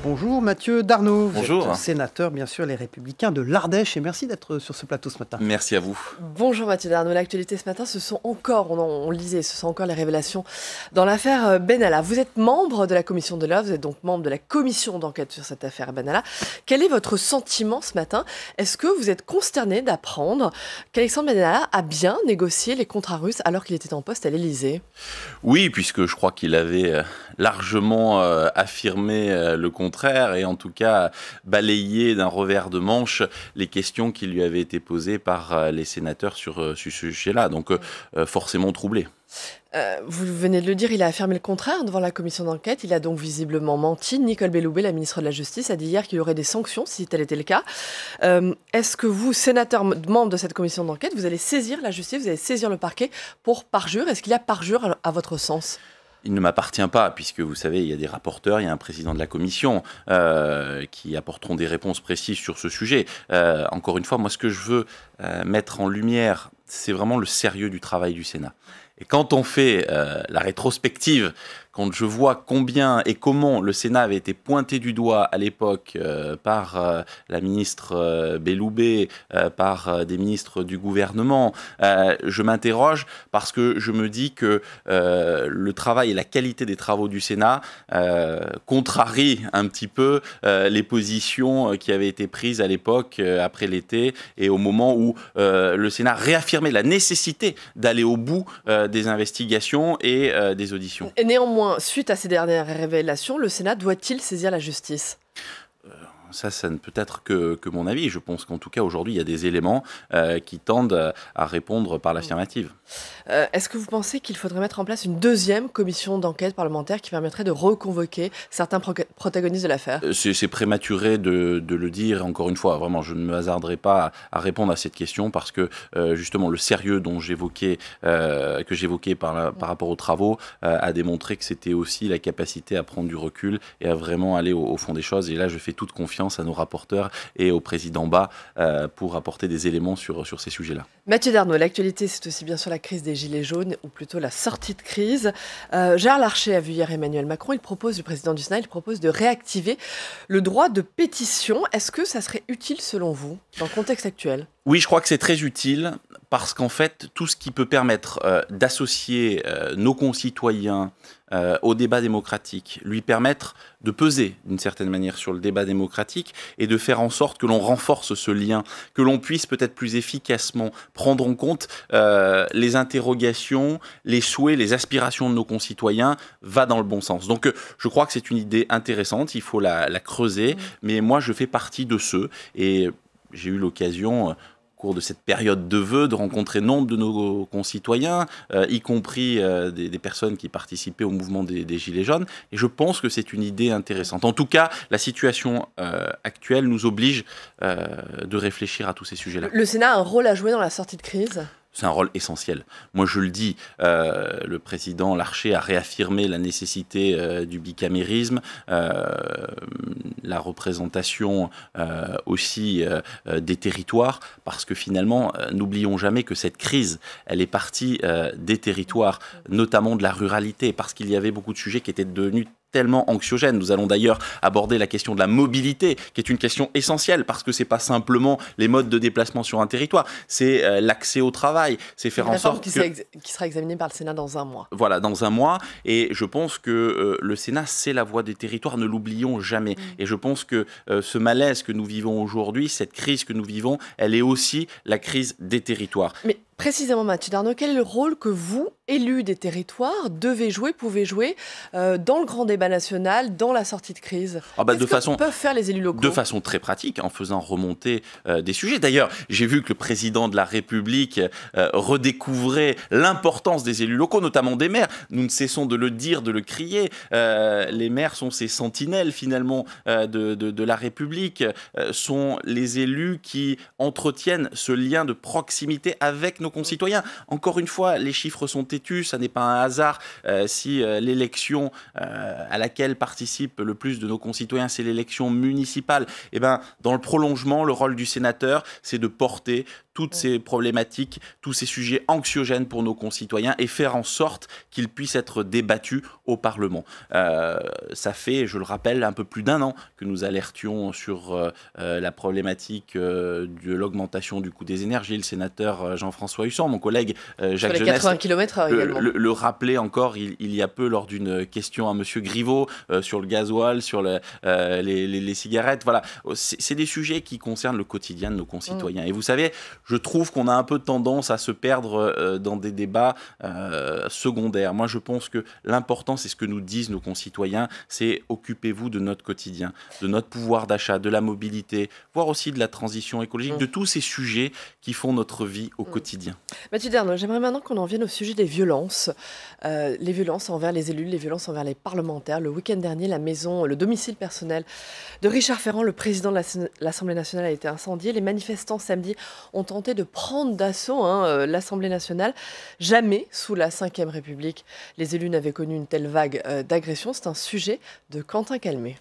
Bonjour Mathieu Darnaud. Bonjour. Vous êtes sénateur, bien sûr, les Républicains de l'Ardèche, et merci d'être sur ce plateau ce matin. Merci à vous. Bonjour Mathieu Darnaud. L'actualité ce matin, ce sont encore, on le disait, ce sont encore les révélations dans l'affaire Benalla. Vous êtes membre de la commission de l'Oeuvre, vous êtes donc membre de la commission d'enquête sur cette affaire Benalla. Quel est votre sentiment ce matin? Est-ce que vous êtes consterné d'apprendre qu'Alexandre Benalla a bien négocié les contrats russes alors qu'il était en poste à l'Élysée? Oui, puisque je crois qu'il avait largement affirmé le contraire et en tout cas balayé d'un revers de manche les questions qui lui avaient été posées par les sénateurs sur ce sujet-là. Donc forcément troublé. Vous venez de le dire, il a affirmé le contraire devant la commission d'enquête. Il a donc visiblement menti. Nicole Belloubet, la ministre de la Justice, a dit hier qu'il y aurait des sanctions si tel était le cas. Est-ce que vous, sénateur, membre de cette commission d'enquête, vous allez saisir la justice, vous allez saisir le parquet pour parjure? Est-ce qu'il y a parjure à votre sens? Il ne m'appartient pas, puisque vous savez, il y a des rapporteurs, il y a un président de la commission qui apporteront des réponses précises sur ce sujet. Encore une fois, moi, ce que je veux mettre en lumière, c'est vraiment le sérieux du travail du Sénat. Et quand on fait la rétrospective, quand je vois combien et comment le Sénat avait été pointé du doigt à l'époque par la ministre Belloubet, par des ministres du gouvernement, je m'interroge parce que je me dis que le travail et la qualité des travaux du Sénat contrarient un petit peu les positions qui avaient été prises à l'époque, après l'été, et au moment où le Sénat réaffirmait la nécessité d'aller au bout des investigations et des auditions. Et néanmoins, suite à ces dernières révélations, le Sénat doit-il saisir la justice ? Ça ne peut être que mon avis. Je pense qu'en tout cas, aujourd'hui, il y a des éléments qui tendent à répondre par l'affirmative. Est-ce que vous pensez qu'il faudrait mettre en place une deuxième commission d'enquête parlementaire qui permettrait de reconvoquer certains protagonistes de l'affaire? C'est prématuré de le dire. Encore une fois, vraiment, je ne me hasarderai pas à répondre à cette question parce que justement, le sérieux dont j'évoquais, que j'évoquais par rapport aux travaux, a démontré que c'était aussi la capacité à prendre du recul et à vraiment aller au fond des choses. Et là, je fais toute confiance à nos rapporteurs et au président Bas pour apporter des éléments sur ces sujets-là. Mathieu Darnaud, l'actualité, c'est aussi bien sûr la crise des Gilets jaunes, ou plutôt la sortie de crise. Gérard Larcher a vu hier Emmanuel Macron. Le président du Sénat, il propose de réactiver le droit de pétition. Est-ce que ça serait utile selon vous, dans le contexte actuel ? Oui, je crois que c'est très utile parce qu'en fait, tout ce qui peut permettre d'associer nos concitoyens au débat démocratique, lui permettre de peser d'une certaine manière sur le débat démocratique et de faire en sorte que l'on renforce ce lien, que l'on puisse peut-être plus efficacement prendre en compte les interrogations, les souhaits, les aspirations de nos concitoyens, va dans le bon sens. Donc je crois que c'est une idée intéressante, il faut la creuser, mais moi je fais partie de ceux, et j'ai eu l'occasion au cours de cette période de vœux, de rencontrer nombre de nos concitoyens, y compris des personnes qui participaient au mouvement des Gilets jaunes. Et je pense que c'est une idée intéressante. En tout cas, la situation actuelle nous oblige de réfléchir à tous ces sujets-là. Le Sénat a un rôle à jouer dans la sortie de crise ? C'est un rôle essentiel. Moi, je le dis, le président Larcher a réaffirmé la nécessité du bicamérisme, la représentation aussi des territoires, parce que finalement, n'oublions jamais que cette crise, elle est partie des territoires, notamment de la ruralité, parce qu'il y avait beaucoup de sujets qui étaient devenus tellement anxiogène. Nous allons d'ailleurs aborder la question de la mobilité, qui est une question essentielle, parce que c'est pas simplement les modes de déplacement sur un territoire, c'est l'accès au travail, c'est faire en sorte qui sera examinée par le Sénat dans un mois. Voilà, dans un mois, et je pense que le Sénat, c'est la voix des territoires, ne l'oublions jamais. Et je pense que ce malaise que nous vivons aujourd'hui, cette crise que nous vivons, elle est aussi la crise des territoires. Mais précisément, Mathieu Darnaud, quel est le rôle que vous, élus des territoires, devez jouer, pouvez jouer dans le grand débat national, dans la sortie de crise? Qu'est-ce que peuvent faire les élus locaux? De façon très pratique, en faisant remonter des sujets. D'ailleurs, j'ai vu que le président de la République redécouvrait l'importance des élus locaux, notamment des maires. Nous ne cessons de le dire, de le crier. Les maires sont ces sentinelles, finalement, de la République, sont les élus qui entretiennent ce lien de proximité avec nos concitoyens. Encore une fois, les chiffres sont têtus, ça n'est pas un hasard si l'élection à laquelle participent le plus de nos concitoyens, c'est l'élection municipale. Et ben, dans le prolongement, le rôle du sénateur, c'est de porter toutes ces problématiques, tous ces sujets anxiogènes pour nos concitoyens et faire en sorte qu'ils puissent être débattus au Parlement. Ça fait, je le rappelle, un peu plus d'1 an que nous alertions sur la problématique de l'augmentation du coût des énergies. Le sénateur Jean-François Husson, mon collègue Jacques sur les 80 km/h également. Le rappelait encore il y a peu lors d'une question à M. Griveaux sur le gasoil, sur les cigarettes. Voilà, c'est des sujets qui concernent le quotidien de nos concitoyens. Et vous savez, je trouve qu'on a un peu tendance à se perdre dans des débats secondaires. Moi, je pense que l'important, c'est ce que nous disent nos concitoyens, c'est occupez-vous de notre quotidien, de notre pouvoir d'achat, de la mobilité, voire aussi de la transition écologique, de tous ces sujets qui font notre vie au quotidien. Mathieu Darnaud, j'aimerais maintenant qu'on en vienne au sujet des violences. Les violences envers les élus, les violences envers les parlementaires. Le week-end dernier, le domicile personnel de Richard Ferrand, le président de l'Assemblée nationale, a été incendié. Les manifestants, samedi, ont tenté de prendre d'assaut l'Assemblée nationale. Jamais, sous la Ve République, les élus n'avaient connu une telle vague d'agression. C'est un sujet de Quentin Calmet.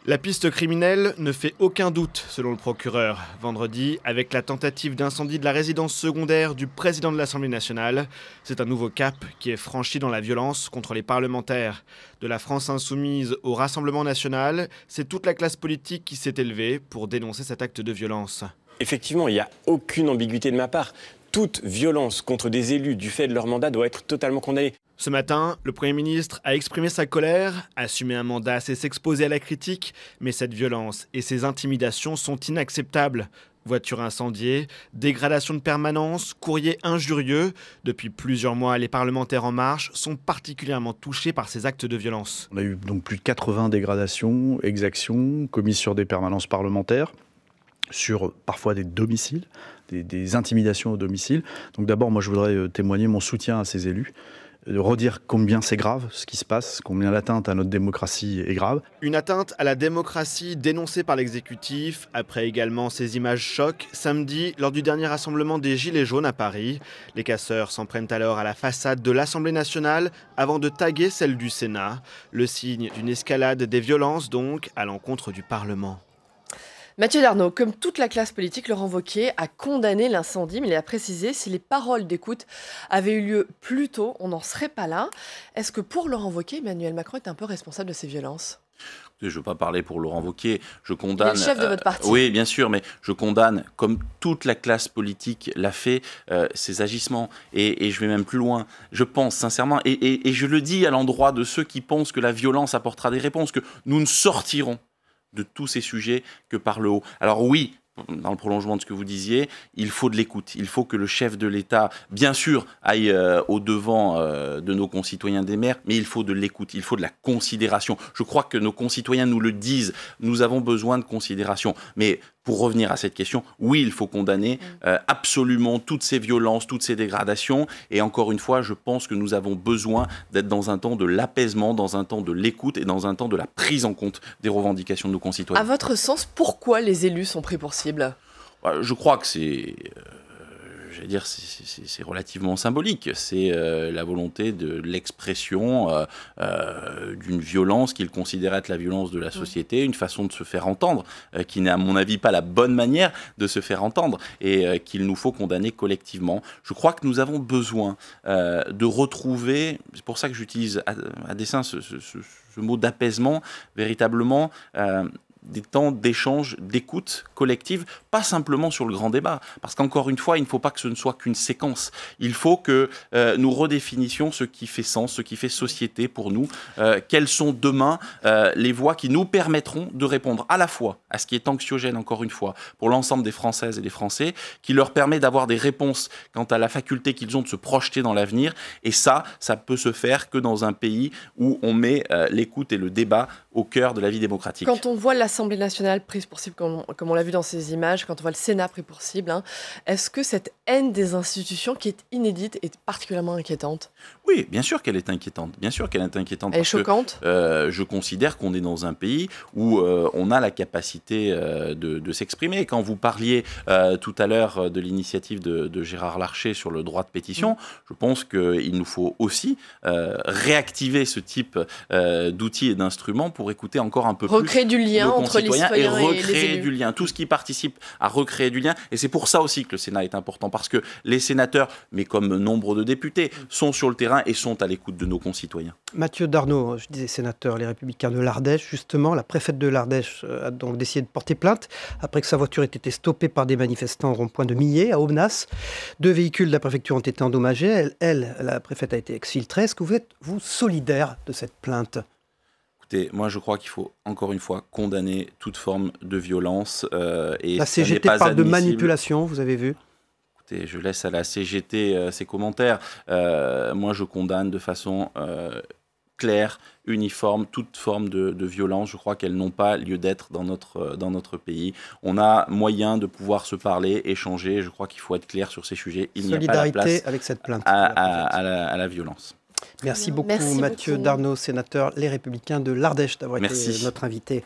La piste criminelle ne fait aucun doute, selon le procureur. Vendredi, avec la tentative d'incendie de la résidence secondaire du président de l'Assemblée nationale, c'est un nouveau cap qui est franchi dans la violence contre les parlementaires. De la France insoumise au Rassemblement national, c'est toute la classe politique qui s'est élevée pour dénoncer cet acte de violence. Effectivement, il n'y a aucune ambiguïté de ma part. Toute violence contre des élus du fait de leur mandat doit être totalement condamnée. Ce matin, le Premier ministre a exprimé sa colère, assumé un mandat, c'est s'exposer à la critique, mais cette violence et ces intimidations sont inacceptables. Voitures incendiées, dégradation de permanence, courriers injurieux. Depuis plusieurs mois, les parlementaires En Marche sont particulièrement touchés par ces actes de violence. On a eu donc plus de 80 dégradations, exactions commises sur des permanences parlementaires, sur parfois des domiciles, des intimidations au domicile. Donc d'abord, moi je voudrais témoigner mon soutien à ces élus, de redire combien c'est grave ce qui se passe, combien l'atteinte à notre démocratie est grave. Une atteinte à la démocratie dénoncée par l'exécutif, après également ces images chocs, samedi, lors du dernier rassemblement des Gilets jaunes à Paris. Les casseurs s'en prennent alors à la façade de l'Assemblée nationale avant de taguer celle du Sénat. Le signe d'une escalade des violences donc à l'encontre du Parlement. Mathieu Darnaud, comme toute la classe politique, Laurent Wauquiez a condamné l'incendie, mais il a précisé si les paroles d'écoute avaient eu lieu plus tôt, on n'en serait pas là. Est-ce que pour Laurent Wauquiez, Emmanuel Macron est un peu responsable de ces violences ? Je ne veux pas parler pour Laurent Wauquiez, je condamne... Il est le chef de votre parti. Oui, bien sûr, mais je condamne, comme toute la classe politique l'a fait, ces agissements. Et je vais même plus loin. Je pense sincèrement, et je le dis à l'endroit de ceux qui pensent que la violence apportera des réponses, que nous ne sortirons de tous ces sujets que par le haut. Alors oui, dans le prolongement de ce que vous disiez, il faut de l'écoute. Il faut que le chef de l'État, bien sûr, aille au-devant de nos concitoyens des maires, mais il faut de l'écoute, il faut de la considération. Je crois que nos concitoyens nous le disent, nous avons besoin de considération. Mais pour revenir à cette question, oui, il faut condamner absolument toutes ces violences, toutes ces dégradations. Et encore une fois, je pense que nous avons besoin d'être dans un temps de l'apaisement, dans un temps de l'écoute et dans un temps de la prise en compte des revendications de nos concitoyens. À votre sens, pourquoi les élus sont pris pour cible ? Je crois que c'est... J'allais dire, c'est relativement symbolique. C'est la volonté de l'expression d'une violence qu'ils considèrent être la violence de la société, une façon de se faire entendre, qui n'est à mon avis pas la bonne manière de se faire entendre et qu'il nous faut condamner collectivement. Je crois que nous avons besoin de retrouver, c'est pour ça que j'utilise à dessein ce mot d'apaisement, véritablement... des temps d'échange, d'écoute collective, pas simplement sur le grand débat. Parce qu'encore une fois, il ne faut pas que ce ne soit qu'une séquence. Il faut que nous redéfinissions ce qui fait sens, ce qui fait société pour nous. Quelles sont demain les voies qui nous permettront de répondre à la fois à ce qui est anxiogène, encore une fois, pour l'ensemble des Françaises et des Français, qui leur permet d'avoir des réponses quant à la faculté qu'ils ont de se projeter dans l'avenir. Et ça peut se faire que dans un pays où on met l'écoute et le débat au cœur de la vie démocratique. Quand on voit l'Assemblée nationale prise pour cible, comme on l'a vu dans ces images, quand on voit le Sénat pris pour cible, est-ce que cette haine des institutions qui est inédite est particulièrement inquiétante ? Oui, bien sûr qu'elle est inquiétante. Bien sûr qu'elle est inquiétante. Elle est choquante. Je considère qu'on est dans un pays où on a la capacité de s'exprimer. Quand vous parliez tout à l'heure de l'initiative de Gérard Larcher sur le droit de pétition, je pense qu'il nous faut aussi réactiver ce type d'outils et d'instruments pour écouter encore un peu plus. Recréer du lien entre concitoyens et citoyens et les recréer élus. du lien. Tout ce qui participe à recréer du lien. Et c'est pour ça aussi que le Sénat est important, parce que les sénateurs, mais comme nombre de députés, sont sur le terrain et sont à l'écoute de nos concitoyens. Mathieu Darnaud, je disais sénateur, les Républicains de l'Ardèche, justement, la préfète de l'Ardèche a donc décidé de porter plainte après que sa voiture ait été stoppée par des manifestants au rond-point de Millet, à Aubenas. 2 véhicules de la préfecture ont été endommagés. La préfète a été exfiltrée. Est-ce que vous êtes, vous, solidaire de cette plainte ? Écoutez, moi je crois qu'il faut encore une fois condamner toute forme de violence. Et La ça n'est CGT pas parle de admissible. manipulation, vous avez vu ? Écoutez, je laisse à la CGT ses commentaires. Moi je condamne de façon claire, uniforme, toute forme de violence. Je crois qu'elles n'ont pas lieu d'être dans notre pays. On a moyen de pouvoir se parler, échanger. Je crois qu'il faut être clair sur ces sujets. Il n'y a pas la place Solidarité avec cette plainte. à la violence. Merci beaucoup Merci Mathieu beaucoup. Darnaud, sénateur Les Républicains de l'Ardèche, d'avoir été Merci. notre invité